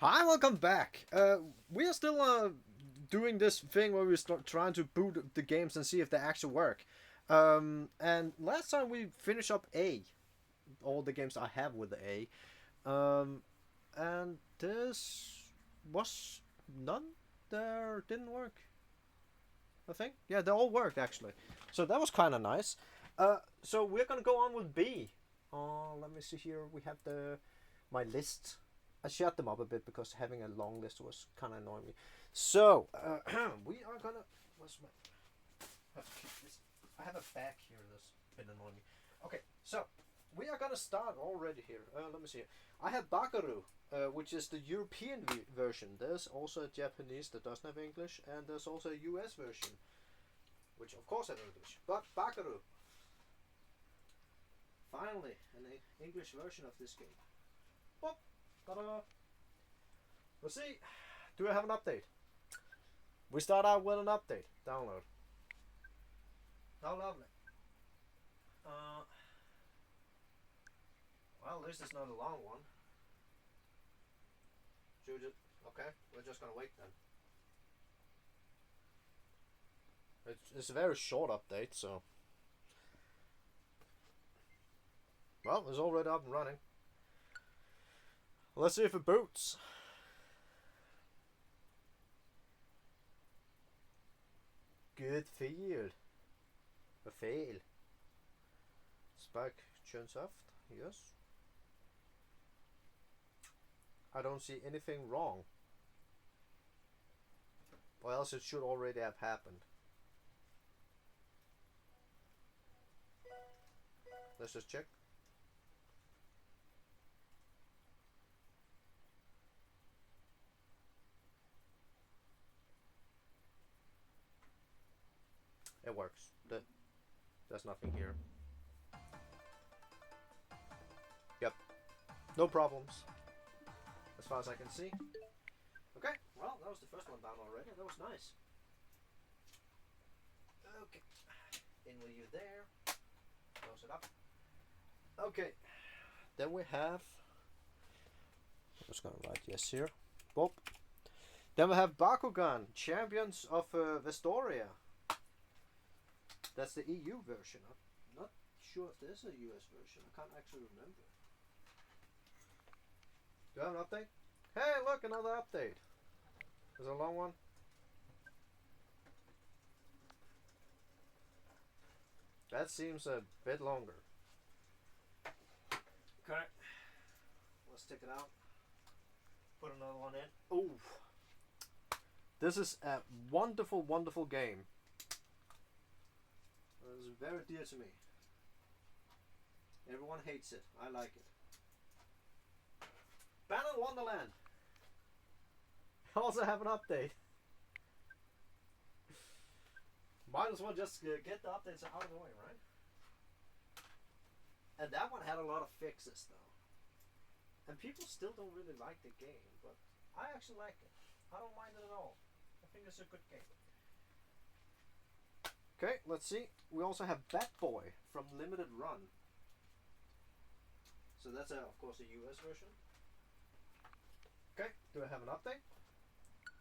Hi, welcome back. We are still doing this thing where we start trying to boot the games and see if they actually work. And last time we finished up A, all the games I have with the A. And this was none there didn't work. I think they all worked actually. So that was kind of nice. So we're gonna go on with B. Let me see here. We have my list. I shut them up a bit because having a long list was kind of annoying me. So we are gonna. What's my? I have a bag here that's been annoying me. Okay, so we are gonna start already here. Let me see. I have Bakeru, which is the European version. There's also a Japanese that doesn't have English, and there's also a US version, which of course has English. But Bakeru, finally, an English version of this game. Boop. Ta-da! Let's see. Do I have an update? We start out with an update. Download. Oh, lovely. Well, at least it's not a long one. Should we just... Okay, we're just gonna wait then. It's a very short update, so... Well, it's already up and running. Let's see if it boots. Good feel. A fail. Spike turns off. Yes. I don't see anything wrong. Or else it should already have happened. Let's just check. It works. There's nothing here. Yep. No problems. As far as I can see. Okay, well, that was the first one down already. That was nice. Okay. In with you there. Close it up. Okay. Then we have... I'm just gonna write yes here. Boop. Then we have Bakugan, Champions of Vestroia. That's the EU version. I'm not sure if there's a US version. I can't actually remember. Do I have an update? Hey, look, another update. There's a long one. That seems a bit longer. Okay. Let's take it out. Put another one in. Oh. This is a wonderful, wonderful game. It's very dear to me. Everyone hates it. I like it. Balan Wonderland. I also have an update. Might as well just get the updates out of the way, right? And that one had a lot of fixes though. And people still don't really like the game, but I actually like it. I don't mind it at all. I think it's a good game. Okay, let's see. We also have Bat Boy from Limited Run. So that's of course a US version. Okay, do I have an update?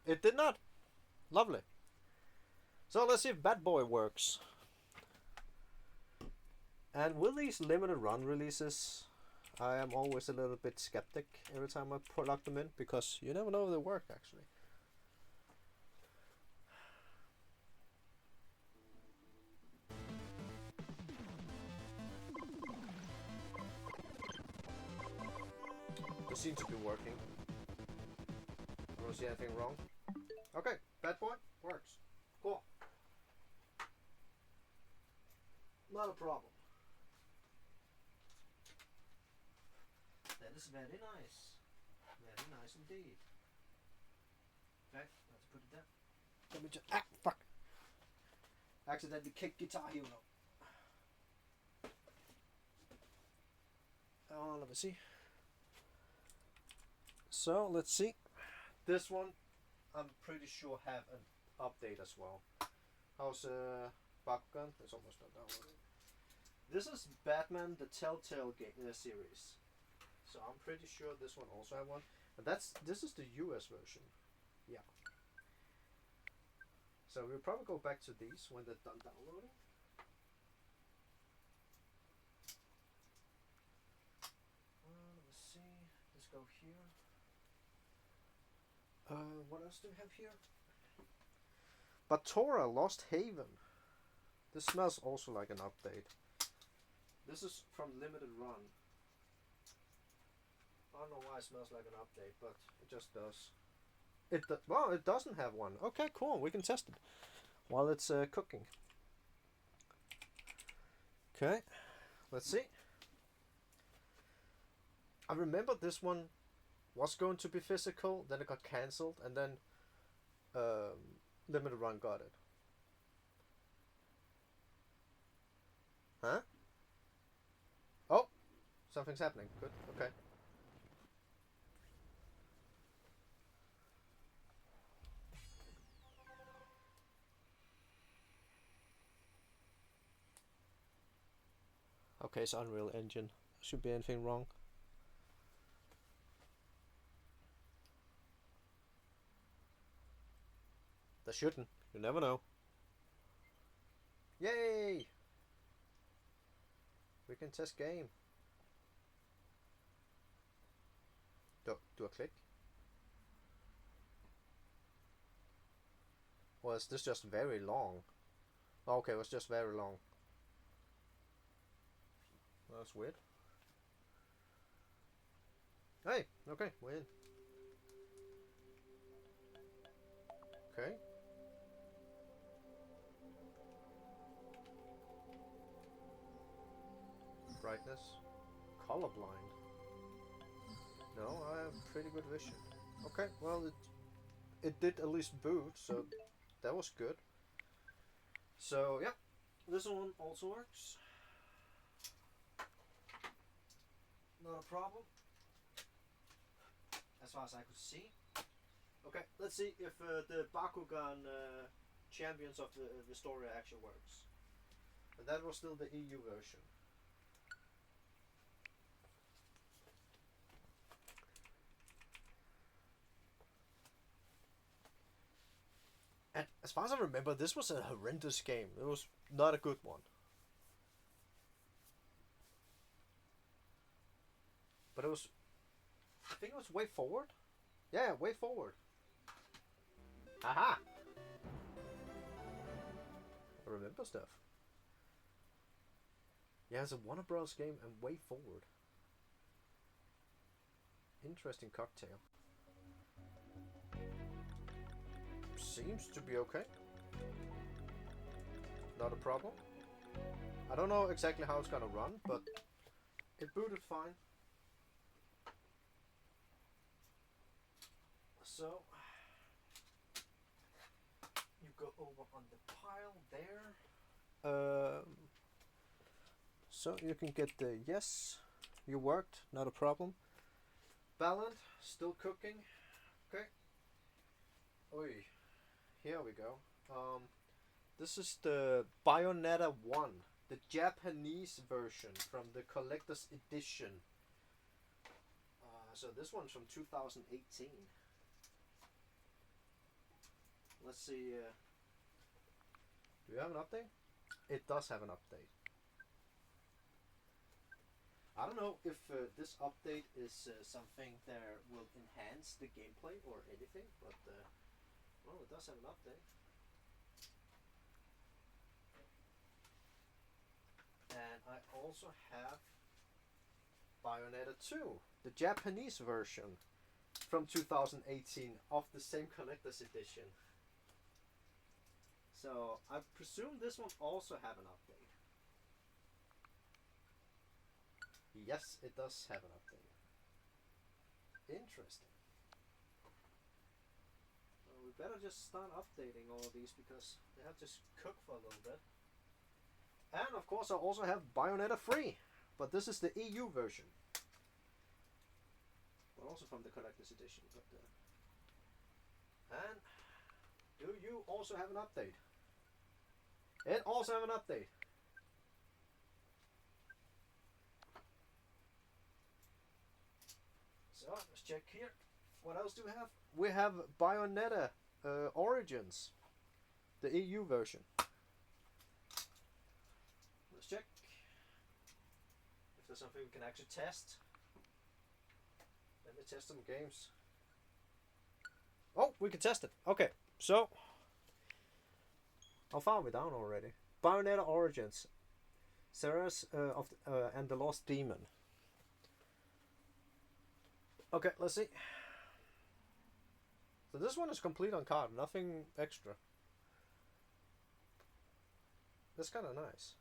It did not. Lovely. So let's see if Bat Boy works. And with these limited run releases, I am always a little bit skeptic every time I plug them in because you never know if they work actually. It seems to be working. I don't see anything wrong. Okay, Bat Boy works. Cool. Not a problem. That is very nice. Very nice indeed. Okay, let's put it down. Let me just... Ah, fuck! Accidentally kicked Guitar Hero. Oh, let me see. So, let's see. This one, I'm pretty sure have an update as well. How's Bakugan? It's almost done downloading. This is Batman, the Telltale game series. So I'm pretty sure this one also have one. But this is the US version. Yeah. So we'll probably go back to these when they're done downloading. Let me see. Let's go here. What else do we have here? Batora Lost Haven. This smells also like an update. This is from Limited Run. I don't know why it smells like an update, but it just does. Well, it doesn't have one. Okay, cool. We can test it while it's cooking. Okay, let's see. I remember this one was going to be physical, then it got cancelled, and then Limited Run got it. Huh? Oh, something's happening. Good. Okay. Okay, it's Unreal Engine. Should be anything wrong. There shouldn't. You never know. Yay! We can test game. Do I click? Or is this just very long? Okay, it was just very long. That's weird. Hey, okay, we're in. Okay. Brightness. Colorblind. No, I have pretty good vision. Okay, well it did at least boot, so that was good. So yeah, this one also works. Not a problem. As far as I could see. Okay, let's see if the Bakugan Champions of the Vestroia actually works. And that was still the EU version. And as far as I remember, this was a horrendous game. It was not a good one. But it was... I think it was Way Forward? Yeah, Way Forward. Aha! I remember stuff. Yeah, it's a Warner Bros. Game and Way Forward. Interesting cocktail. Seems to be okay. Not a problem. I don't know exactly how it's gonna run, but it booted fine. So you go over on the pile there. So you can get the yes, you worked, not a problem. Balan, still cooking. Okay. Oi, here we go. This is the Bayonetta 1, the Japanese version from the collector's edition. So this one's from 2018. Let's see. Do we have an update? It does have an update. I don't know if this update is something that will enhance the gameplay or anything, but well, it does have an update. And I also have Bayonetta 2, the Japanese version from 2018 of the same collector's edition. So I presume this one also have an update. Yes, it does have an update. Interesting. Well, we better just start updating all of these because they have to cook for a little bit. And of course I also have Bayonetta 3, but this is the EU version. But also from the collector's edition. But and do you also have an update? It also have an update. So let's check here. What else do we have? We have Bayonetta Origins, the EU version. Let's check if there's something we can actually test. Let me test some games. Oh, we can test it. Okay, so how far are we down already? Bayonetta Origins, Cereza and the Lost Demon. Okay, let's see. So this one is complete on card, nothing extra. That's kind of nice.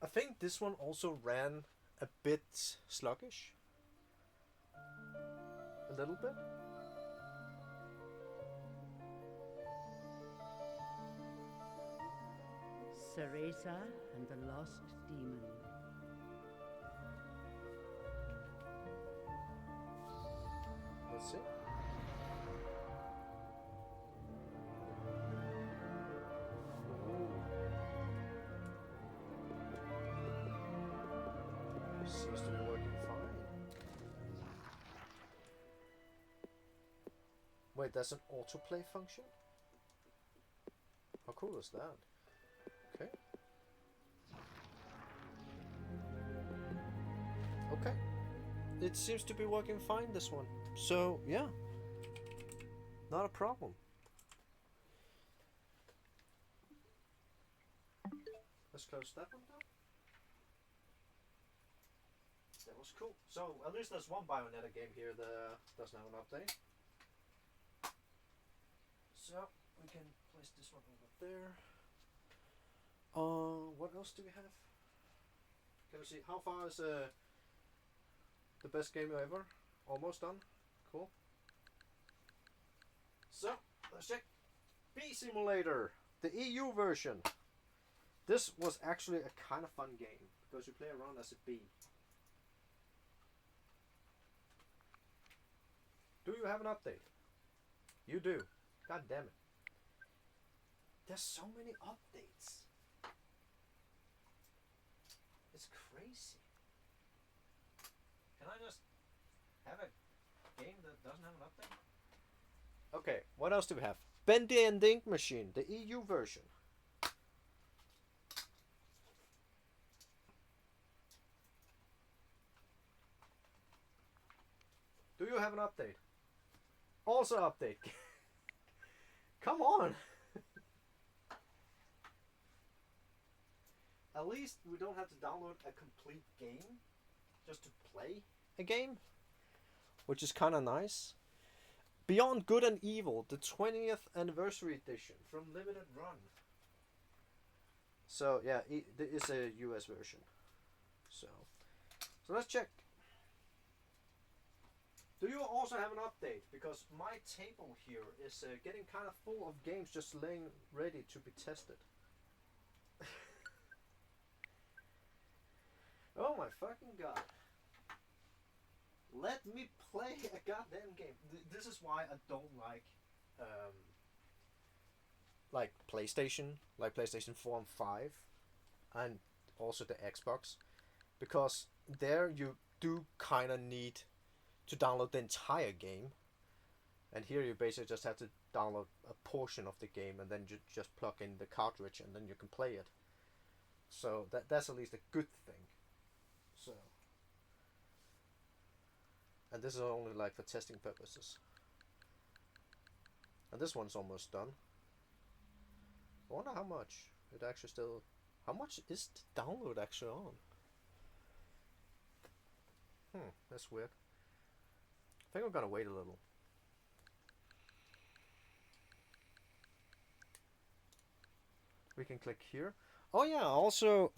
I think this one also ran a bit sluggish. A little bit. Cereza and the Lost Demon. Let's see. Seems to be working fine. Wait, there's an autoplay function? How cool is that? Okay. Okay. It seems to be working fine, this one. So, yeah. Not a problem. Let's close that one down. That was cool. So, at least there's one Bayonetta game here that doesn't have an update. So, we can place this one over there. What else do we have? Can we see how far is the best game ever? Almost done. Cool. So, let's check. Bee Simulator, the EU version. This was actually a kind of fun game because you play around as a bee. Do you have an update? You do. God damn it. There's so many updates. It's crazy. Can I just have a game that doesn't have an update? Okay, what else do we have? Bendy and the Ink Machine, the EU version. Do you have an update? Also update. Come on. At least we don't have to download a complete game just to play a game, which is kind of nice. Beyond Good and Evil, the 20th anniversary edition from Limited Run. So yeah, there is a US version. So let's check. Do you also have an update? Because my table here is getting kind of full of games just laying ready to be tested. Oh my fucking god. Let me play a goddamn game. This is why I don't like PlayStation 4 and 5, and also the Xbox, because there you do kind of need to download the entire game, and here you basically just have to download a portion of the game and then you just plug in the cartridge and then you can play it. So that's at least a good thing. So, and this is only like for testing purposes. And this one's almost done. I wonder how much it actually still. How much is the download actually on? That's weird. I think I'm gonna wait a little. We can click here. Oh yeah, also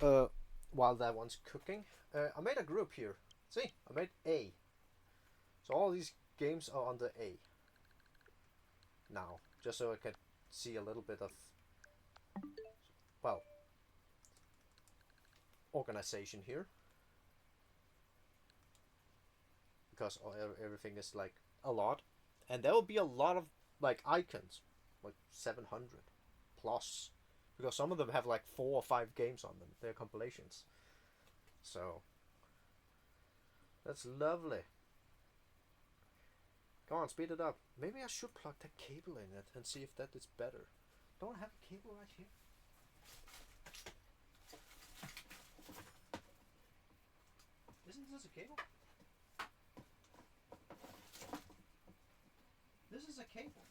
while that one's cooking, I made a group here. See, I made A. So all these games are under A now, just so I can see a little bit of, well, organization here. Because everything is like a lot, and there will be a lot of like icons, like 700 plus, because some of them have like 4 or 5 games on them. They're compilations. So That's lovely. Come on, speed it up. Maybe I should plug the cable in it and see if that is better. Don't I have a cable right here? Isn't this a cable? This is a cable.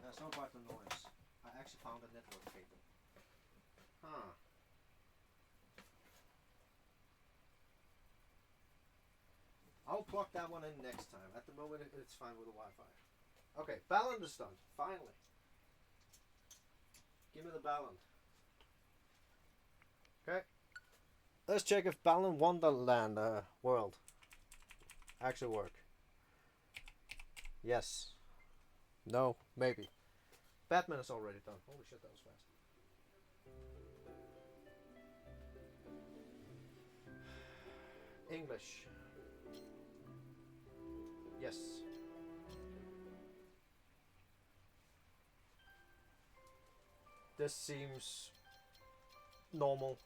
That's not about the noise. I actually found a network cable. Huh. I'll plug that one in next time. At the moment it's fine with the Wi-Fi. Okay, Balan is done. Finally. Give me the Balan. Okay. Let's check if Balan Wonderland world actually work. Yes. No. Maybe. Batman is already done. Holy shit, that was fast. English. Yes. This seems normal.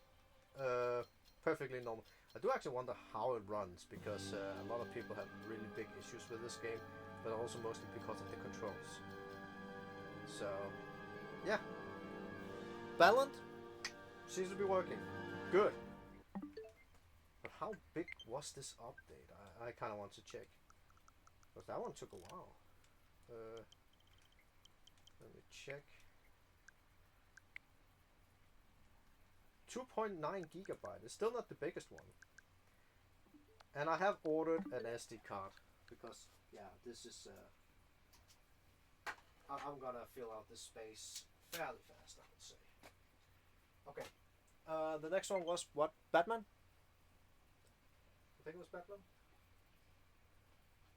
Perfectly normal. I do actually wonder how it runs, because a lot of people have really big issues with this game, but also mostly because of the controls. So, yeah. Balan seems to be working. Good. But how big was this update? I kind of want to check. Because that one took a while. Let me check. 2.9 gigabyte. It's still not the biggest one. And I have ordered an SD card. Because, yeah, this is... I'm gonna fill out this space fairly fast, I would say. Okay. The next one was what? Batman? I think it was Batman.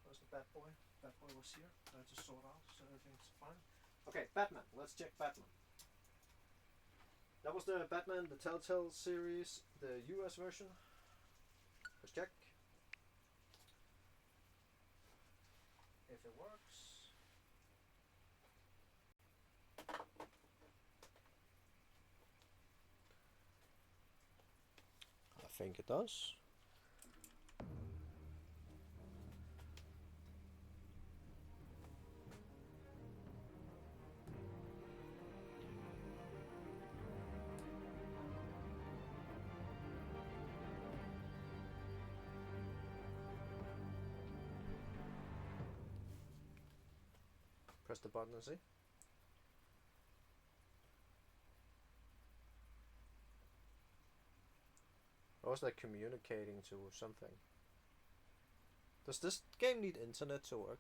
Where's the Bat Boy? Bat Boy was here. I just sort out so everything's fine. Okay, Batman. Let's check Batman. That was the Batman, the Telltale series, the US version. Let's check. If it works. I think it does. Press the button and see. Or was that communicating to something? Does this game need internet to work?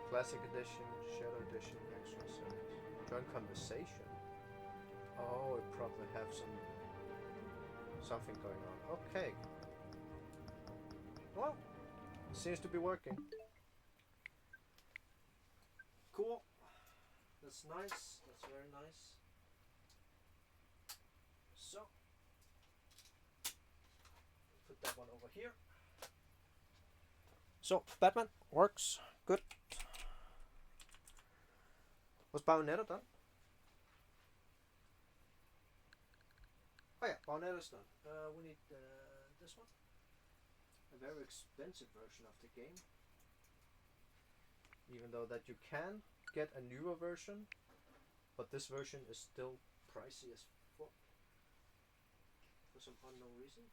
Classic edition, shadow edition, extra settings. Join conversation. Oh, it probably have something going on. Okay. Well, seems to be working. Cool. That's nice. That's very nice. So, put that one over here. So, Batman works. Good. Was Bayonetta done? Oh yeah, Bayonetta's done. We need this one. A very expensive version of the game. Even though that you can get a newer version, but this version is still pricey as fuck for some unknown reason.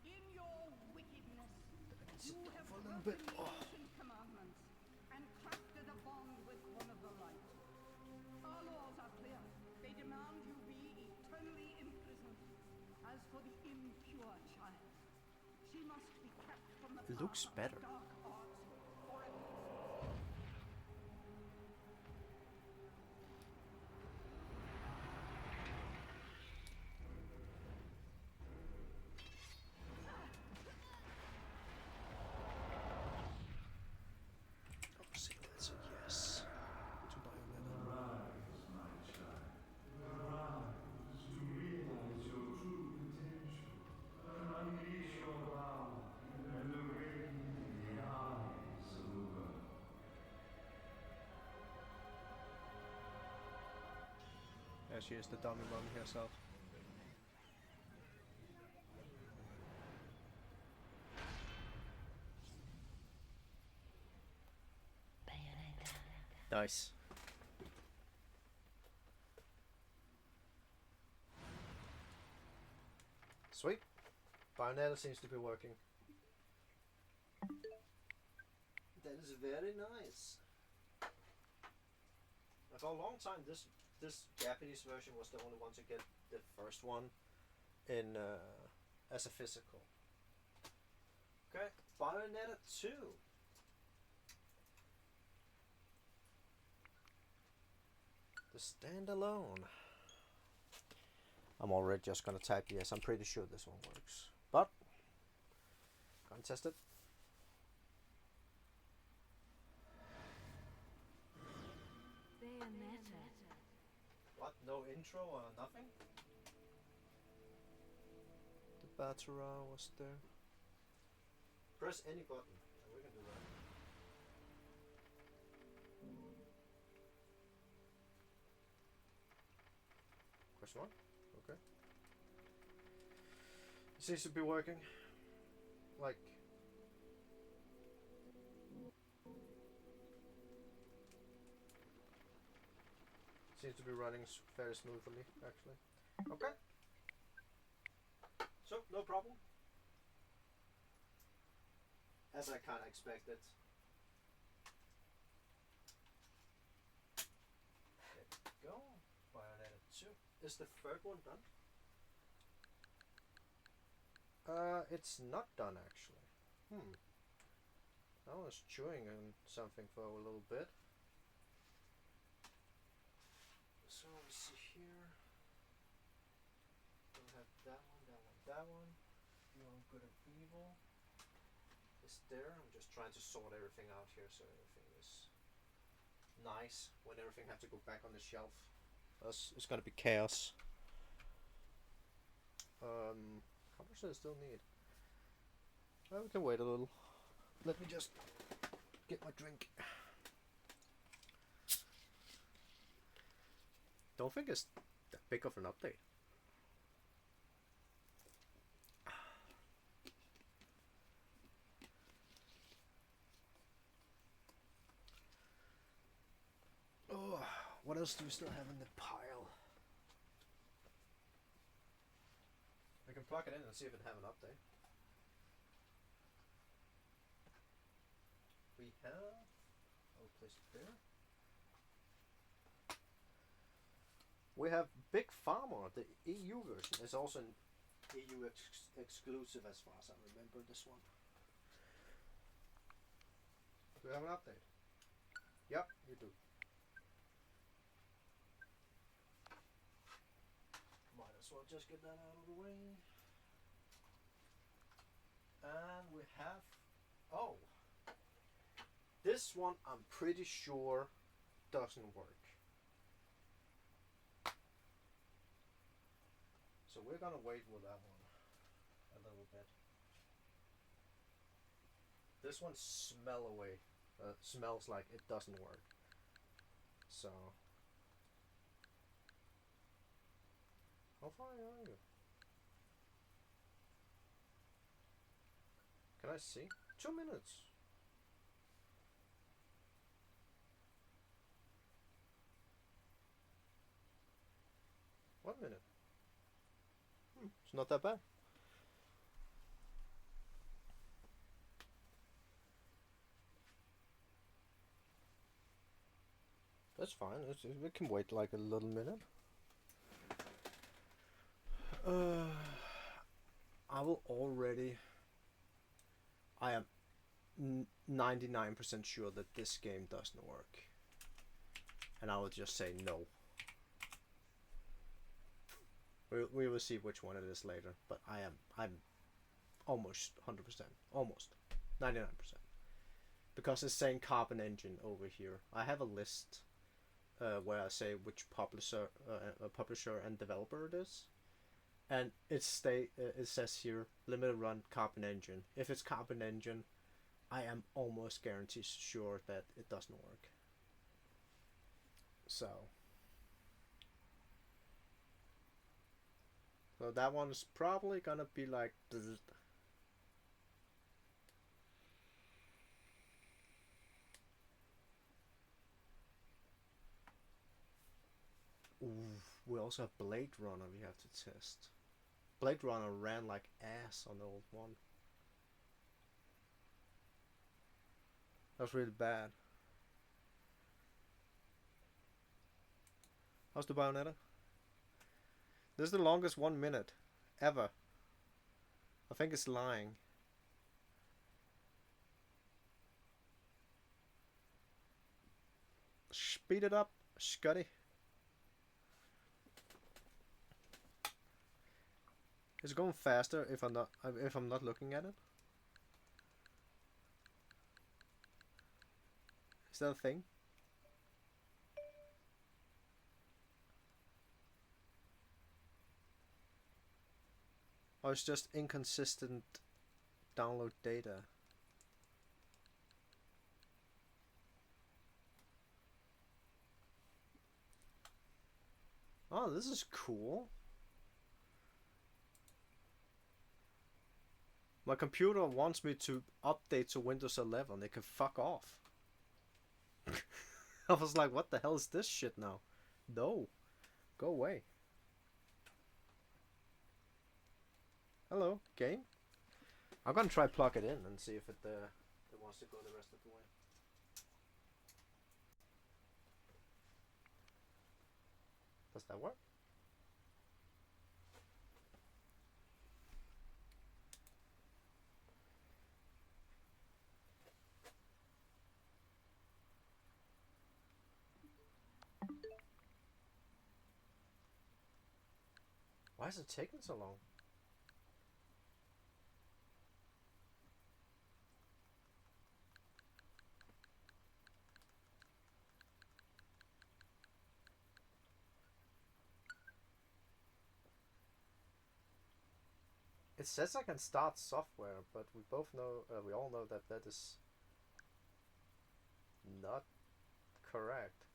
In your wickedness, you have a little broken bit. the ancient commandments and crafted a bond with one of the light. Our laws are clear. They demand you be eternally imprisoned. As for the impure child, she must be kept from the It looks path of better. dark arts forever. Obviously, that's a yes to Bayonetta. Rise, my child. Rise to as she is the dummy mummy herself. Nice. Sweet. Bayonetta seems to be working. That is very nice. For a long time, this Japanese version was the only one to get the first one in as a physical. Okay, Bayonetta 2. The standalone. I'm already just gonna type yes. I'm pretty sure this one works, but can't test it. Bayonetta. What? No intro or nothing? The Batora was there. Press any button, and we can do that. Question one? Okay. It seems to be working. Like. Seems to be running very smoothly, actually. Okay. So, no problem. As I kinda expected. There we go. Bayonetta 2. Is the third one done? It's not done actually. I was chewing on something for a little bit. So we see here. We have that one, that one, that one. Beyond Good and Evil is there. I'm just trying to sort everything out here so everything is nice when everything has to go back on the shelf. It's gonna be chaos. How much do I still need? Well, we can wait a little. Let me just get my drink. Don't think it's that big of an update. Oh, what else do we still have in the pile? We can plug it in and see if it have an update. We have. I'll place it there. We have Big Pharma, the EU version. It's also an EU exclusive as far as I remember this one. Do we have an update? Yep, you do. Might as well just get that out of the way. And we have. Oh! This one I'm pretty sure doesn't work. So we're gonna wait with that one a little bit. This one smells like it doesn't work. So how far are you? Can I see? 2 minutes. One minute. It's not that bad. That's fine. We can wait like a little minute. I am 99% sure that this game doesn't work. And I will just say no. We will see which one it is later, but I'm almost 100%, almost 99%, because it's saying Carbon Engine over here. I have a list where I say which publisher and developer it is, and it says here limited run Carbon Engine. If it's Carbon Engine, I am almost guaranteed sure that it doesn't work. So So that one's probably gonna be like. Bzz. Ooh, we also have Blade Runner we have to test. Blade Runner ran like ass on the old one. That was really bad. How's the Bayonetta? This is the longest 1 minute ever. I think it's lying. Speed it up, Scotty. Is it going faster if I'm not looking at it? Is that a thing? Or it's just inconsistent download data? Oh, this is cool. My computer wants me to update to Windows 11. They can fuck off. I was like, what the hell is this shit now? No. Go away. Hello, game. I'm gonna try plug it in and see if it wants to go the rest of the way. Does that work? Why is it taking so long? It says I can start software, but we all know that that is not correct.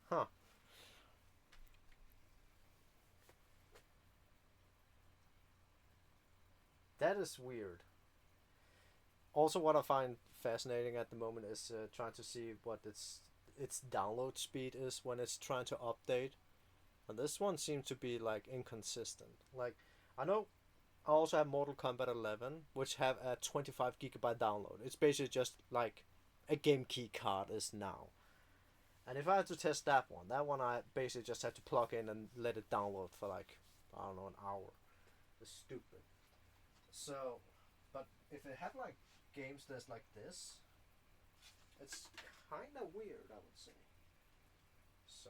Huh. That is weird. Also, what I find fascinating at the moment is trying to see what its download speed is when it's trying to update. And this one seems to be like inconsistent. Like, I know I also have Mortal Kombat 11, which have a 25 gigabyte download. It's basically just like a game key card is now. And if I had to test that one I basically just have to plug in and let it download for like, I don't know, an hour. It's stupid. So, but if it had like games that's like this, it's kind of weird, I would say. So,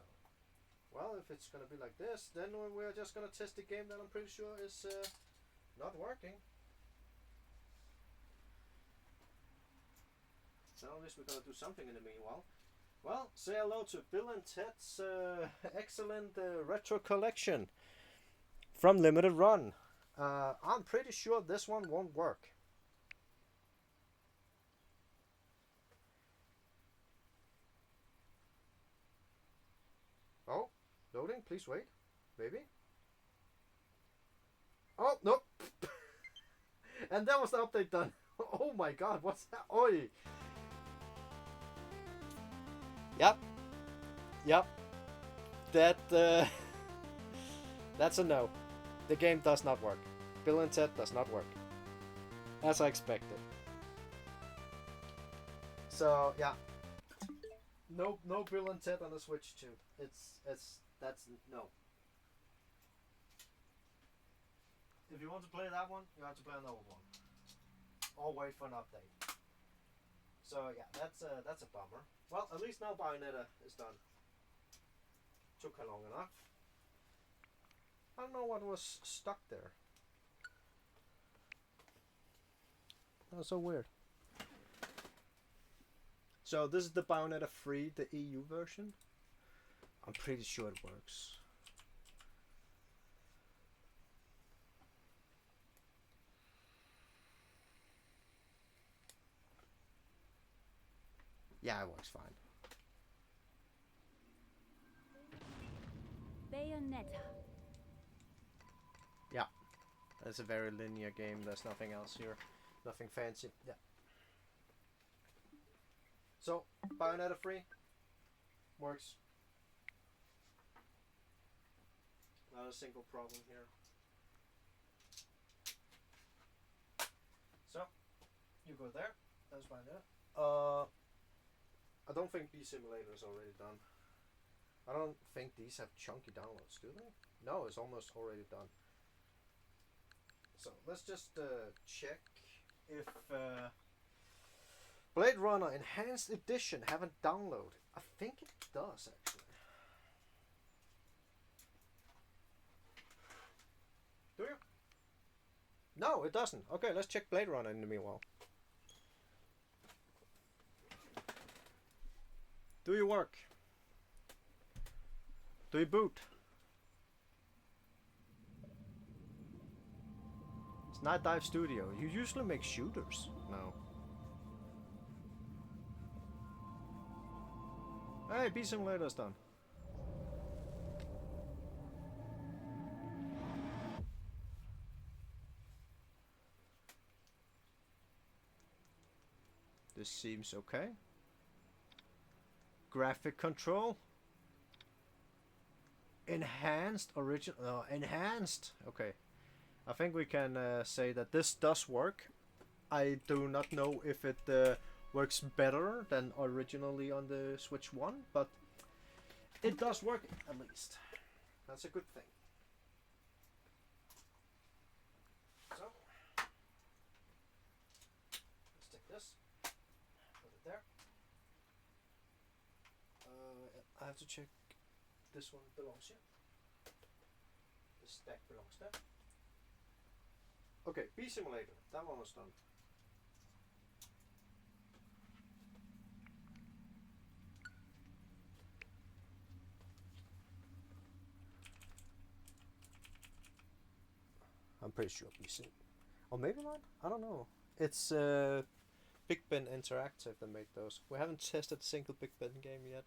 well, if it's gonna be like this, then we're just gonna test a game that I'm pretty sure is not working. So at least we're gonna do something in the meanwhile. Well, say hello to Bill and Ted's excellent retro collection from Limited Run. I'm pretty sure this one won't work. Oh, loading, please wait. Maybe. Oh, nope. And that was the update done. Oh my god, what's that? Oi. Yep. That, that's a no. The game does not work. Bill and Ted does not work. As I expected. So, yeah. No Bill and Ted on the Switch 2. That's no. If you want to play that one, you have to play another one. Or wait for an update. So yeah, that's a bummer. Well, at least now Bayonetta is done. Took her long enough. I don't know what was stuck there. That was so weird. So this is the Bayonetta 3, the EU version. I'm pretty sure it works. Yeah, it works fine. Bayonetta. Yeah, it's a very linear game. There's nothing else here, nothing fancy. Yeah. So Bayonetta 3 works. Not a single problem here. So you go there. That's Bayonetta. I don't think B Simulator is already done. I don't think these have chunky downloads, do they? No, it's almost already done. So let's just check if Blade Runner Enhanced Edition haven't downloaded. I think it does actually. Do you? No, it doesn't. Okay, let's check Blade Runner in the meanwhile. Do you work? Do you boot? It's Night Dive Studio. You usually make shooters. No. Hey, B Simulator's done. This seems okay. Graphic control. Enhanced original. Enhanced. Okay. I think we can say that this does work. I do not know if it works better than originally on the Switch 1, but it does work at least. That's a good thing. So, let's take this, put it there. I have to check this one belongs here. The stack belongs there. Okay, B Simulator, that one was done. I'm pretty sure B Sim. Or maybe not, I don't know. It's Big Ben Interactive that made those. We haven't tested a single Big Ben game yet.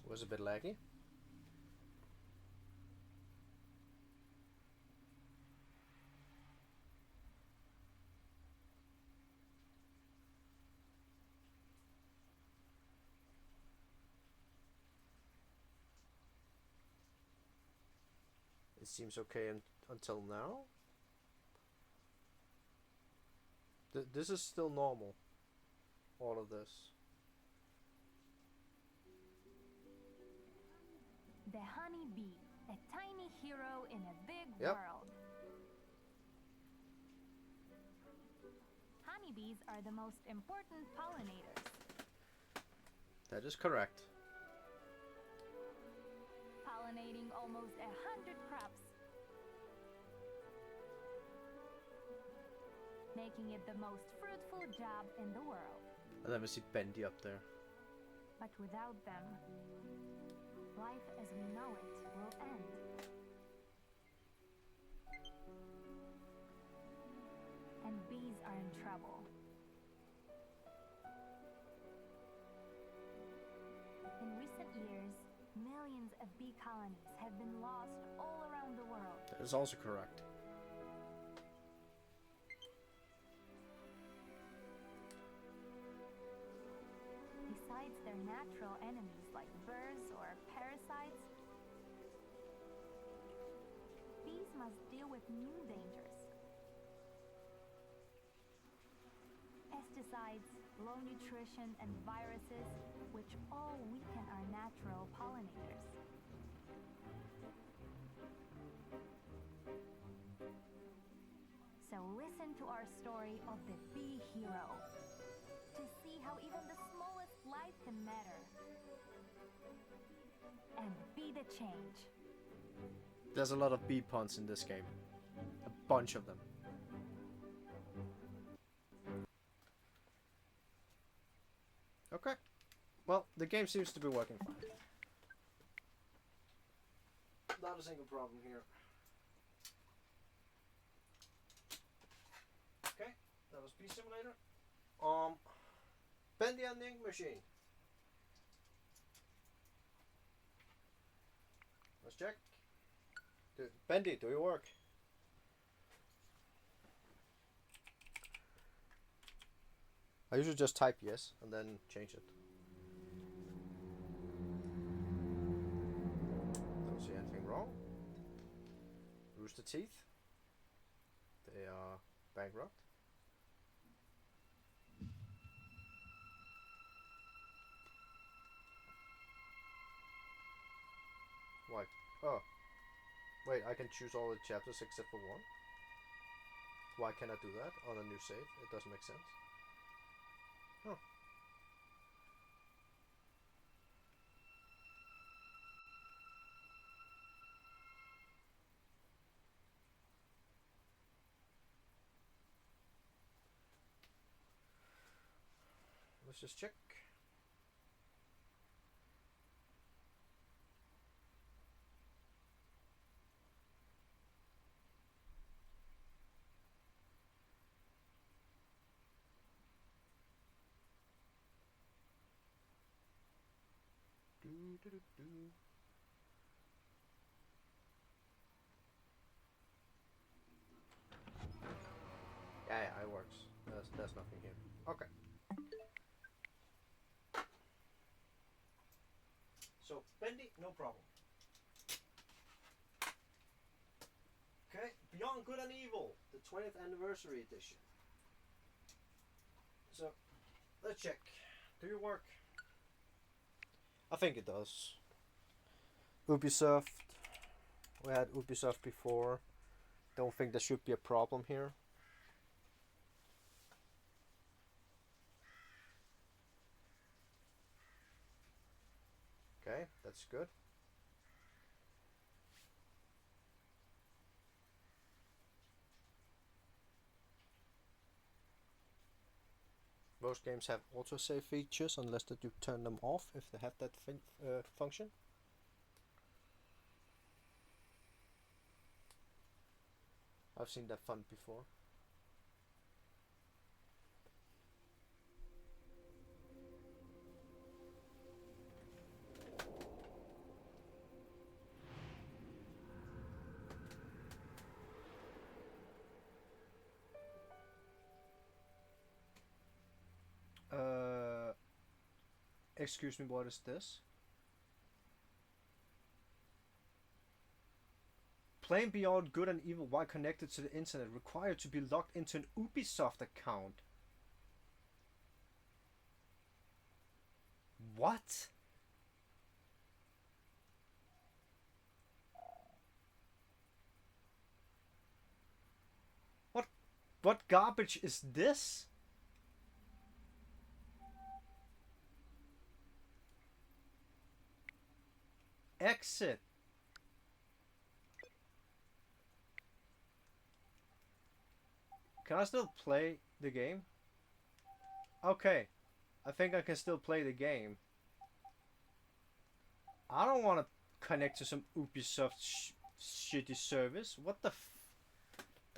Was a bit laggy. It seems okay until now. This is still normal. All of this. The honeybee, a tiny hero in a big Yep. world. Honeybees are the most important pollinators. That is correct. Pollinating almost 100 crops. Making it the most fruitful job in the world. I never see Bendy up there. But without them, life as we know it will end. And bees are in trouble. In recent years, millions of bee colonies have been lost all around the world. That is also correct. Besides their natural enemies like birds or parasites, bees must deal with new dangers. Pesticides, low nutrition, and viruses, which all weaken our natural pollinators. So listen to our story of the bee hero to see how even the smallest light can matter. And be the change. There's a lot of bee puns in this game. A bunch of them. Okay. Well, the game seems to be working fine. Not a single problem here. Okay, that was Beast Simulator. Bendy and the Ink Machine. Let's check. Bendy, do your work. I usually just type yes and then change it. Don't see anything wrong. Rooster Teeth. They are bankrupt. Why? Oh. Wait, I can choose all the chapters except for one? Why can I do that on a new save? It doesn't make sense. Huh. Let's just check. Do. Yeah, it works. There's nothing here. Okay. So, Bendy, no problem. Okay, Beyond Good and Evil, the 20th Anniversary Edition. So, let's check. Do you work? I think it does. Ubisoft. We had Ubisoft before. Don't think there should be a problem here. Okay, that's good. Most games have autosave features unless that you turn them off if they have that function. I've seen that fun before. Excuse me, what is this? Playing Beyond Good and Evil while connected to the internet required to be logged into an Ubisoft account. What? What garbage is this? Exit. Can I still play the game? Okay. I think I can still play the game. I don't want to connect to some Ubisoft shitty service. What the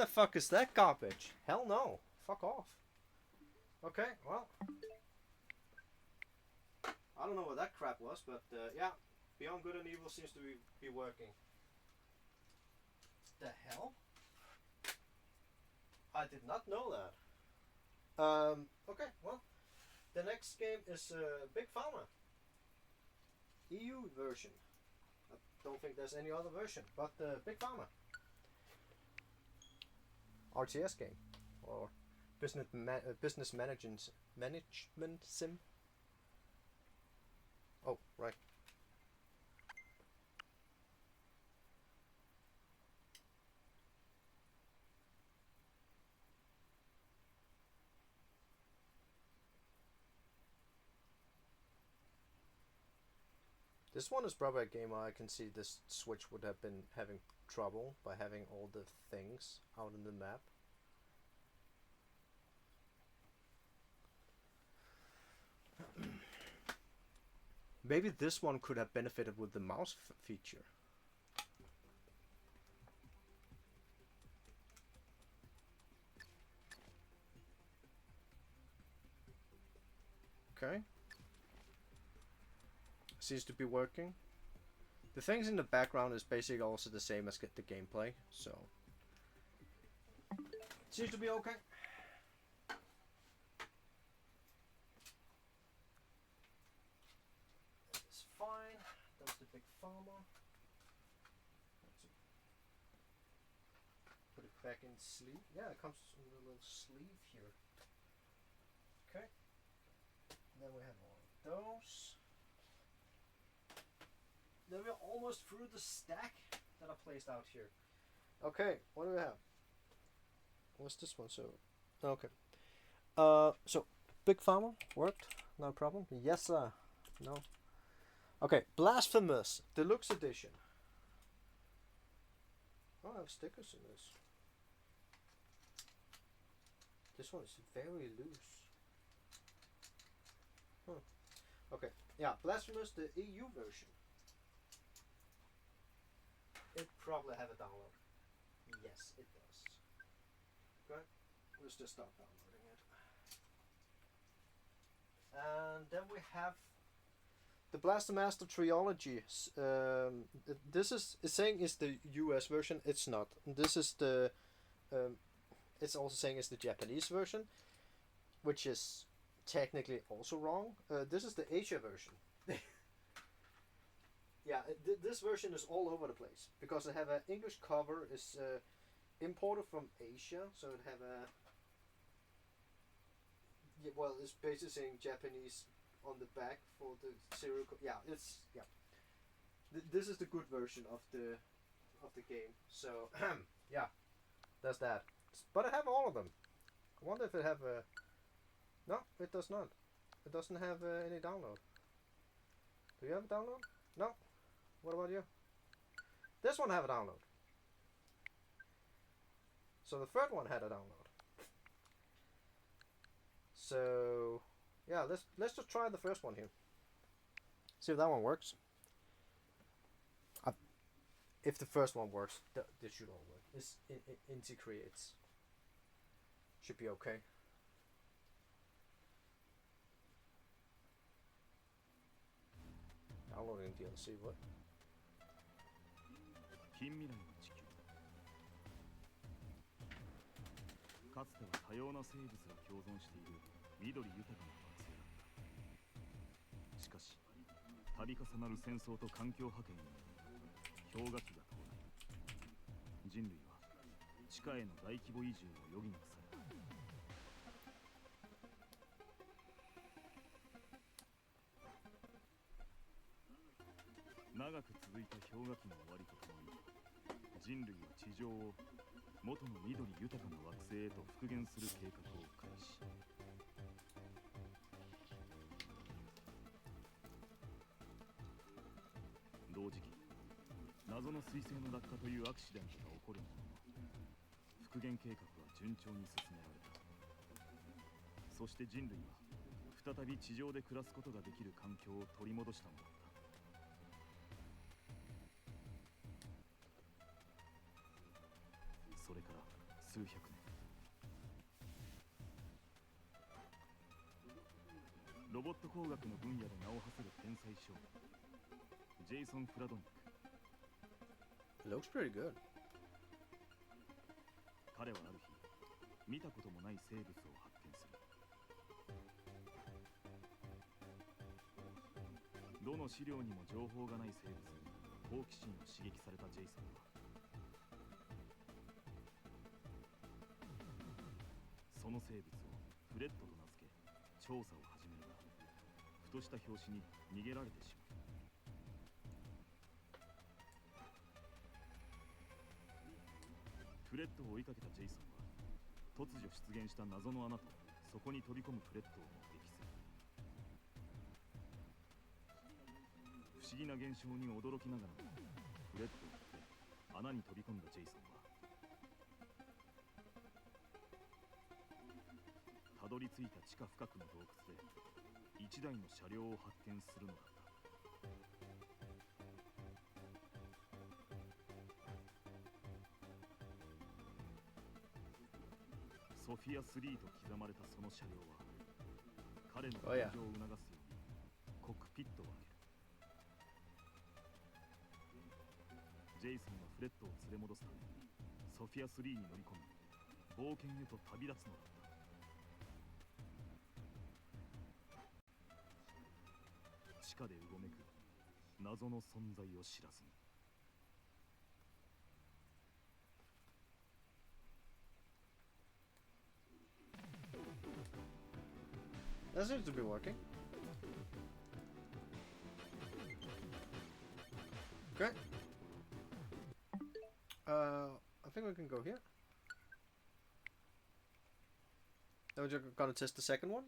fuck is that garbage? Hell no. Fuck off. Okay, well. I don't know what that crap was, but yeah. Beyond Good and Evil seems to be working. The hell? I did not know that. Okay, well. The next game is Big Pharma. EU version. I don't think there's any other version, but Big Pharma. RTS game. Or business management sim. Oh, right. This one is probably a game where I can see this Switch would have been having trouble by having all the things out in the map. maybe this one could have benefited with the mouse feature. Okay. Seems to be working. The things in the background is basically also the same as the gameplay, so seems to be okay. It's fine. That's the big Pharma. Put it back in sleeve. Yeah, it comes with a little sleeve here. Okay. Then we have all of those. Then we're almost through the stack that I placed out here. Okay, what do we have? What's this one? So, okay. So Big Pharma worked, no problem. Yes, sir. No. Okay, Blasphemous Deluxe Edition. Oh, I have stickers in this. This one is very loose. Okay, yeah, Blasphemous, the EU version. It probably have a download. Yes, it does. Okay, let's just start downloading it. And then we have the Blaster Master Trilogy. This is it's saying it's the US version. It's not. This is the. It's also saying it's the Japanese version, which is technically also wrong. This is the Asia version. Yeah, this version is all over the place because it have an English cover. Is imported from Asia, so it have a. Yeah, well, it's basically saying Japanese on the back for the serial. Yeah, it's yeah. This is the good version of the game. So yeah, that's that. But I have all of them. I wonder if it have a. No, it does not. It doesn't have any download. Do you have a download? No. What about you? This one have a download. So the third one had a download. So yeah, let's just try the first one here. See if that one works. If the first one works, this should all work. This integrates. Should be okay. Downloading DLC, what? 近未来の地球。かつては多様な生物が共存している緑豊かな惑星だった。しかし、度重なる戦争と環境破壊により氷河期が到来。人類は地下への大規模移住を余儀なくされた。長く続いた氷河期の終わりとともに、人類は地上を元の緑豊かな惑星へと復元する計画を開始。同時期、謎の彗星の落下というアクシデントが起こるものの、復元計画は順調に進められた。そして人類は再び地上で暮らすことができる環境を取り戻したのだった。それから数百年、ロボット工学の分野で名を馳せる天才少年ジェイソン・フラドニック。 It looks pretty good. 彼はある日、見たこともない生物を発見する。どの資料にも情報がない生物に好奇心を刺激されたジェイソンは、その生物をフレッドと名付け調査を始めるが、ふとした拍子に逃げられてしまう。フレッドを追いかけたジェイソンは、突如出現した謎の穴とそこに飛び込むフレッドを目撃する。不思議な現象に驚きながらも、フレッドを追って穴に飛び込んだジェイソンは、たどり着いた地下深くの洞窟で一台の車両を発見するのだった。ソフィア3と刻まれたその車両は彼の Oh, yeah. 登場を促すようにコックピットを開ける。ジェイソンはフレッドを連れ戻すためソフィア3に乗り込み冒険へと旅立つのだった。地下でうごめく謎の存在を知らずに。That seems to be working. Okay. I think we can go here. Then we're gonna test the second one.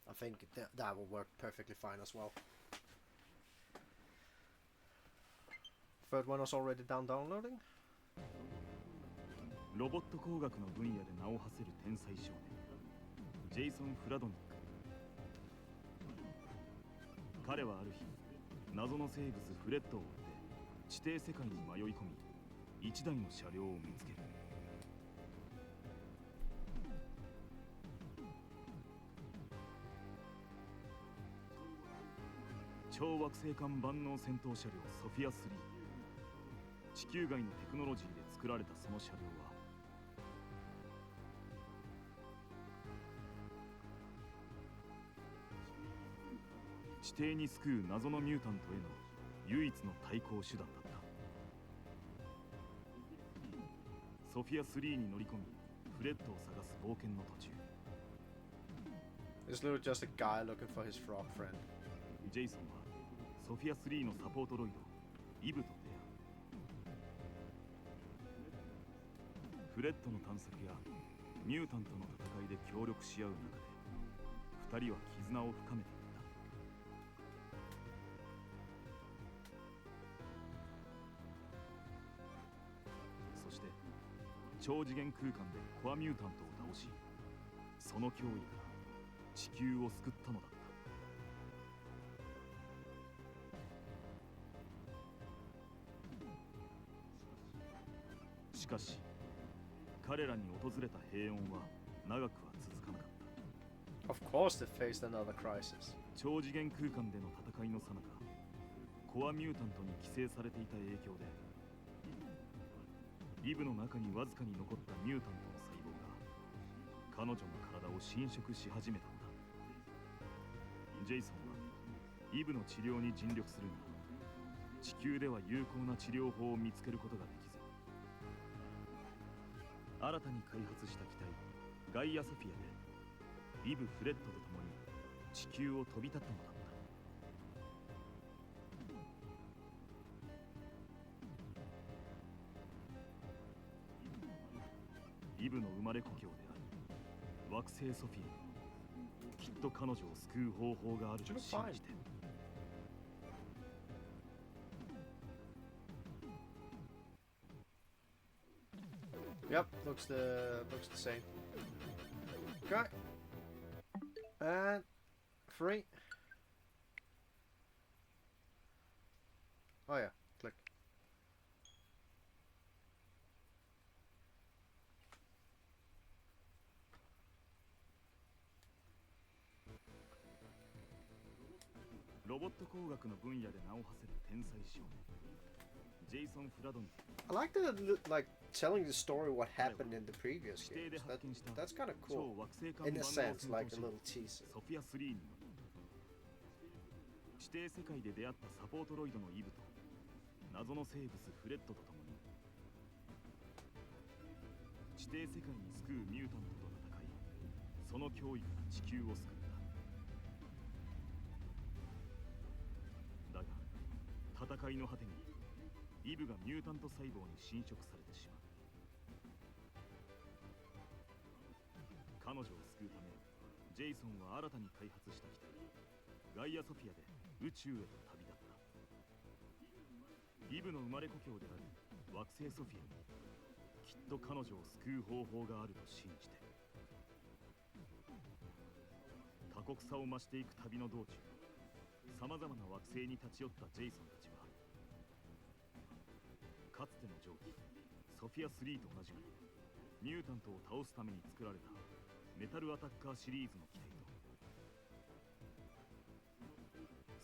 I think that will work perfectly fine as well. Third one was already downloading. ロボット工学の分野で名を馳せる天才少年ジェイソン・フラドニック。彼はある日謎の生物フレッドを追って地底世界に迷い込み一台の車両を見つける。超惑星間万能戦闘車両ソフィア3。地球外のテクノロジーで作られたその車両は地底に救う謎のミュータントへの唯一の対抗手段だった。ソフィア3に乗り込みフレッドを探す冒険の途中 It's literally just a guy looking for his frog friend. ジェイソンはソフィア3のサポートロイドイブと出会う。フレッドの探索やミュータントの戦いで協力し合う中で2人は絆を深めていった。そして超次元空間でコアミュータントを倒しその脅威から地球を救ったのだった。しかし彼らに訪れた平穏は長くは続かなかった。 Of course they faced another crisis. 超次元空間での戦いの最中コアミュータントに寄生されていた影響でイブの中にわずかに残ったミュータントの細胞が彼女の体を侵食し始めたのだ。ジェイソンはイブの治療に尽力するが地球では有効な治療法を見つけることができず新たに開発した機体ガイアソフィアでイブ・フレッドと共に地球を飛び立ったのだった。イブの生まれ故郷である惑星ソフィアきっと彼女を救う方法があると信じて。Yep, looks the same. Okay. And 3. Oh yeah, click. I like that, like telling the story what happened in the previous games. That's kind of cool. In a sense, like a little teaser. 地底世界で出会ったサポートロイドのイブと謎の生物フレッドと共に地底世界に救うミュータントと戦いその脅威から地球を救った。だが戦いの果てにイブがミュータント細胞に侵食されてしまう。彼女を救うためジェイソンは新たに開発した機体ガイアソフィアで宇宙へと旅立った。イブの生まれ故郷である惑星ソフィアにきっと彼女を救う方法があると信じて。過酷さを増していく旅の道中さまざまな惑星に立ち寄ったジェイソンたちはかつての上記ソフィア3と同じくミュータントを倒すために作られたメタルアタッカーシリーズの機体と、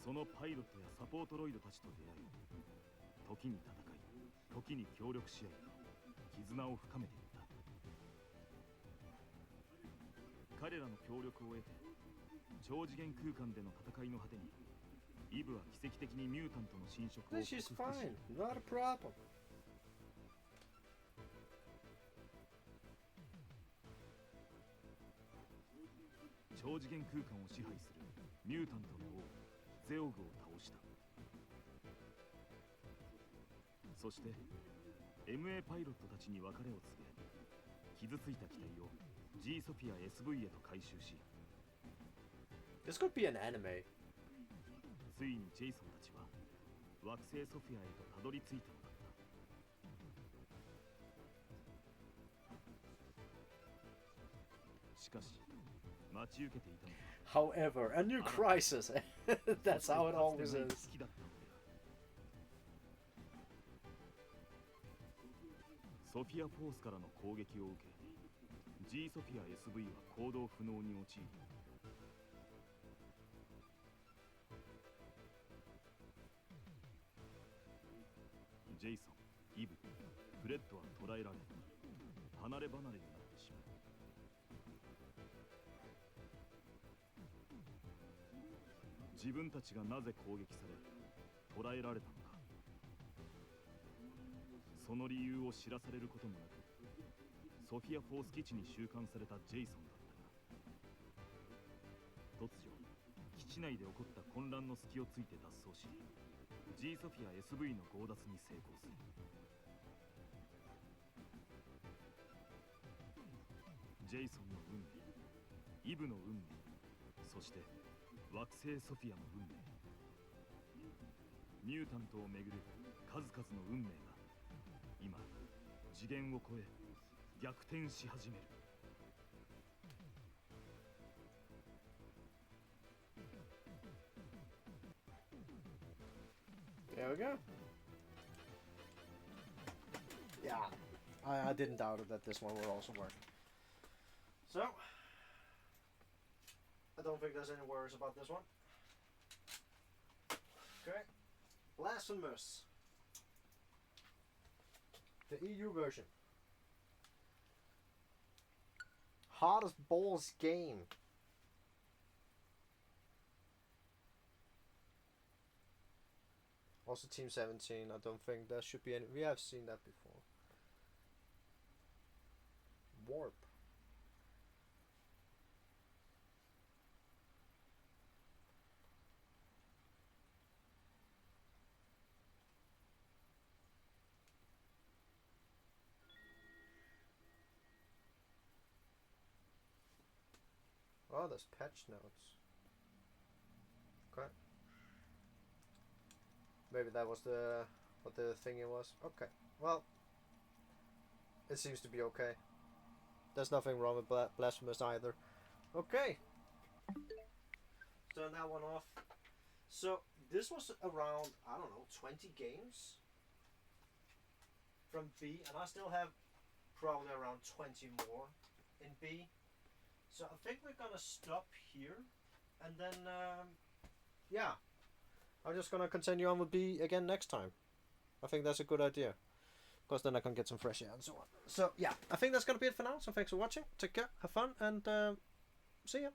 そのパイロットやサポートロイドたちと出会い、時に戦い、時に協力し合い、絆を深めていった。彼らの協力を得て、超次元空間での戦いの果てに、イブは奇跡的にミュータントの侵食を克服し、 She's fine, not a problem. 超次元空間を支配するミュータントの王ゼオグを倒した。そして MA パイロットたちに別れを告げ、傷ついた機体を G ソフィア SV へと回収し、 This could be an anime. ついにジェイソンたちは惑星ソフィアへとたどり着いたのだった。しかし待ち受けていたのは、 However, a new crisis. That's how it always is. 好きだったのである。ソフィアフォースからの攻撃を受け、 G ソフィア SV は行動不能に陥り、ジェイソン、イブ、フレッドは捕らえられ、離れ離れになってしまう。自分たちがなぜ攻撃され捕らえられたのか、その理由を知らされることもなく、ソフィア・フォース基地に収監されたジェイソンだったが、突如基地内で起こった混乱の隙をついて脱走し、 G ソフィア SV の強奪に成功する。ジェイソンの運命、イブの運命、そして惑星ソフィアの運命、ミュータントをめぐる数々の運命が今次元を超え逆転し始める。 There we go. Yeah, I didn't doubt it that this one would also work. So, I don't think there's any worries about this one. Okay, Blasphemous. The EU version. Hardest balls game. Also Team 17, I don't think there should be any. We have seen that before. Warp. Oh, there's patch notes. Okay. Maybe that was what the thingy was. Okay. Well, it seems to be okay. There's nothing wrong with Blasphemous either. Okay. Turn that one off. So this was around, I don't know, 20 games from B, and I still have probably around 20 more in B. So I think we're gonna stop here, and then yeah, I'm just gonna continue on with B again next time. I think that's a good idea, because then I can get some fresh air and so on. So yeah, I think that's gonna be it for now. So thanks for watching. Take care, have fun, and see ya.